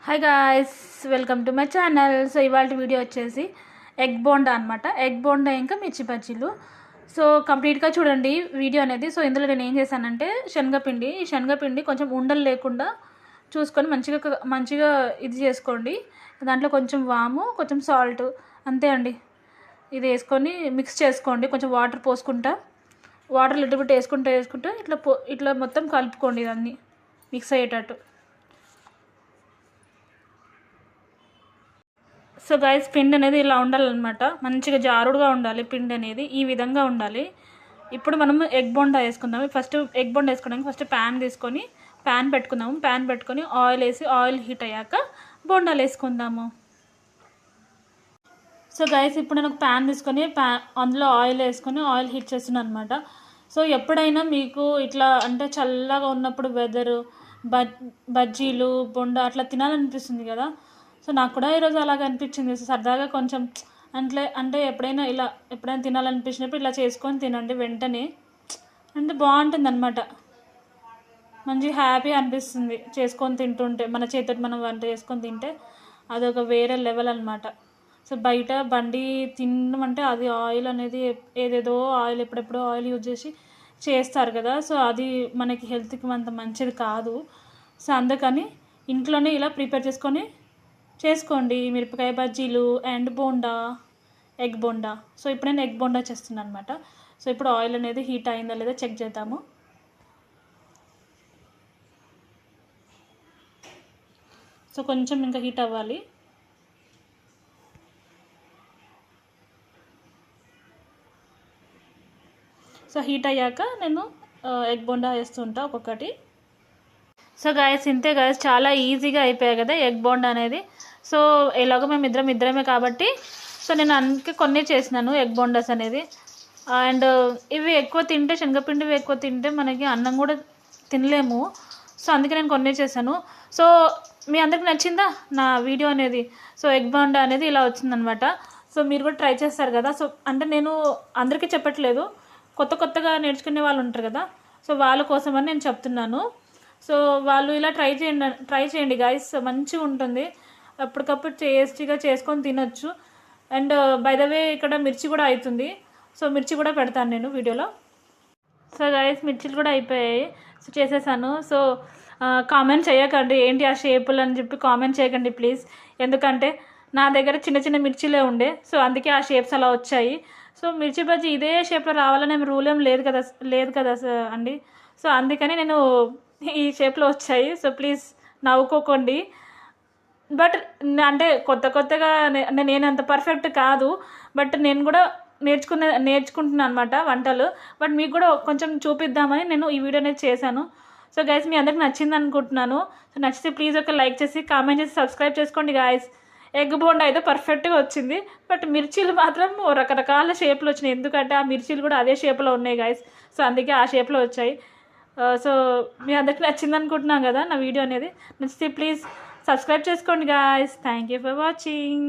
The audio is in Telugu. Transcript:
Hi guys, welcome to my channel. So ఇవాళ వీడియో వచ్చేసి ఎగ్ బోండా అనమాట. ఎగ్ బోండా ఇంకా మిర్చి బజ్జీలు. సో కంప్లీట్గా చూడండి వీడియో అనేది. సో ఇందులో నేను ఏం చేశానంటే శనగపిండి కొంచెం ఉండలు లేకుండా చూసుకొని మంచిగా ఇది చేసుకోండి. దాంట్లో కొంచెం వాము, కొంచెం సాల్ట్, అంతే అండి. ఇది వేసుకొని మిక్స్ చేసుకోండి. కొంచెం వాటర్ పోసుకుంటా, వాటర్ లిటిల్ బిట్ వేసుకుంటా ఇట్లా మొత్తం కలుపుకోండి. ఇదన్నీ మిక్స్ అయ్యేటట్టు. సో గైస్, పిండి అనేది ఇలా ఉండాలన్నమాట. మంచిగా జారుడుగా ఉండాలి పిండి అనేది, ఈ విధంగా ఉండాలి. ఇప్పుడు మనం ఎగ్ బోండా వేసుకుందాము. ఫస్ట్ ఎగ్ బోండా వేసుకోవడానికి ఫస్ట్ ప్యాన్ తీసుకొని ప్యాన్ పెట్టుకుందాము. ప్యాన్ పెట్టుకొని ఆయిల్ వేసి, ఆయిల్ హీట్ అయ్యాక బోండాలు వేసుకుందాము. సో గైస్, ఇప్పుడు నేను ఒక ప్యాన్ తీసుకొని అందులో ఆయిల్ వేసుకొని ఆయిల్ హీట్ చేస్తున్నాను అనమాట. సో ఎప్పుడైనా మీకు ఇట్లా అంటే చల్లగా ఉన్నప్పుడు వెదరు బజ్జీలు బోండా అట్లా తినాలనిపిస్తుంది కదా. సో నాకు కూడా ఈరోజు అలాగ అనిపించింది. సరదాగా కొంచెం అంటే ఎప్పుడైనా తినాలనిపించినప్పుడు ఇలా చేసుకొని తినండి వెంటనే. అంటే బాగుంటుంది అనమాట. మంచి హ్యాపీ అనిపిస్తుంది చేసుకొని తింటుంటే. మన చేతితో మనం వంట చేసుకొని తింటే అదొక వేరే లెవెల్ అనమాట. సో బయట బండి తినమంటే అది ఆయిల్ అనేది ఏదేదో ఆయిల్ ఎప్పుడెప్పుడో ఆయిల్ యూజ్ చేసి చేస్తారు కదా. సో అది మనకి హెల్త్కి అంత మంచిది కాదు. సో అందుకని ఇంట్లోనే ఇలా ప్రిపేర్ చేసుకోండి మిరపకాయ బజ్జీలు and bonda, egg bonda. So ఇప్పుడు నేను ఎగ్ బోండా చేస్తున్నాను అనమాట. సో ఇప్పుడు ఆయిల్ అనేది హీట్ అయిందా లేదా చెక్ చేద్దాము. సో కొంచెం ఇంకా హీట్ అవ్వాలి. సో హీట్ అయ్యాక నేను ఎగ్ బోండా వేస్తుంటా ఒక్కొక్కటి. సో గాయస్, ఇంతే గాయస్, చాలా ఈజీగా అయిపోయాయి కదా ఎగ్ బోండా అనేది. సో ఎలాగో మేము ఇద్దరమే కాబట్టి సో నేను అందుకే కొన్ని చేసినాను ఎగ్ బోండాస్ అనేది. అండ్ ఇవి ఎక్కువ తింటే, శనగపిండివి ఎక్కువ తింటే మనకి అన్నం కూడా తినలేము. సో అందుకే నేను కొన్ని చేశాను. సో మీ అందరికి నచ్చిందా నా వీడియో అనేది? సో ఎగ్ బోండా అనేది ఇలా వచ్చిందనమాట. సో మీరు కూడా ట్రై చేస్తారు కదా. సో అంటే నేను అందరికీ చెప్పట్లేదు, కొత్తగా నేర్చుకునే వాళ్ళు ఉంటారు కదా. సో వాళ్ళ కోసమని నేను చెప్తున్నాను. సో వాళ్ళు ఇలా ట్రై చేయండి గాయస్, మంచిగా ఉంటుంది. అప్పటికప్పుడు టేస్టీగా చేసుకొని తినొచ్చు. అండ్ బై ద వే ఇక్కడ మిర్చి కూడా అవుతుంది. సో మిర్చి కూడా పెడతాను నేను వీడియోలో. సో గాయస్, మిర్చిలు కూడా అయిపోయాయి. సో చేసేసాను. సో కామెంట్ చేయకండి ఏంటి ఆ షేపులు అని చెప్పి కామెంట్ చేయకండి ప్లీజ్. ఎందుకంటే నా దగ్గర చిన్న మిర్చిలే ఉండే. సో అందుకే ఆ షేప్స్ అలా వచ్చాయి. సో మిర్చి బజ్జీ ఇదే షేప్లో రావాలని రూల్ ఏం లేదు కదా అండి. సో అందుకని నేను ఈ షేప్లో వచ్చాయి. So please నవ్వుకోకండి. బట్ అంటే కొత్తగా నేను అంత పర్ఫెక్ట్ కాదు. బట్ నేను కూడా నేర్చుకుంటున్నాను అనమాట వంటలు. బట్ మీకు కూడా కొంచెం చూపిద్దామని నేను ఈ వీడియో అనేది చేశాను. సో గైస్, మీ అందరికి నచ్చింది అనుకుంటున్నాను. సో నచ్చితే ప్లీజ్ ఒక లైక్ చేసి, కామెంట్ చేసి, సబ్స్క్రైబ్ చేసుకోండి గాయస్. ఎగ్ బోండా అయితే పర్ఫెక్ట్గా వచ్చింది. బట్ మిర్చీలు మాత్రం రకరకాల షేప్లు వచ్చినాయి. ఎందుకంటే ఆ మిర్చీలు కూడా అదే షేప్లో ఉన్నాయి గాయస్. సో అందుకే ఆ షేప్లో వచ్చాయి. సో మీ అందరికి నచ్చింది అనుకుంటున్నాం కదా నా వీడియో అనేది. నచ్చితే ప్లీజ్ సబ్స్క్రైబ్ చేసుకోండి guys. Thank you for watching.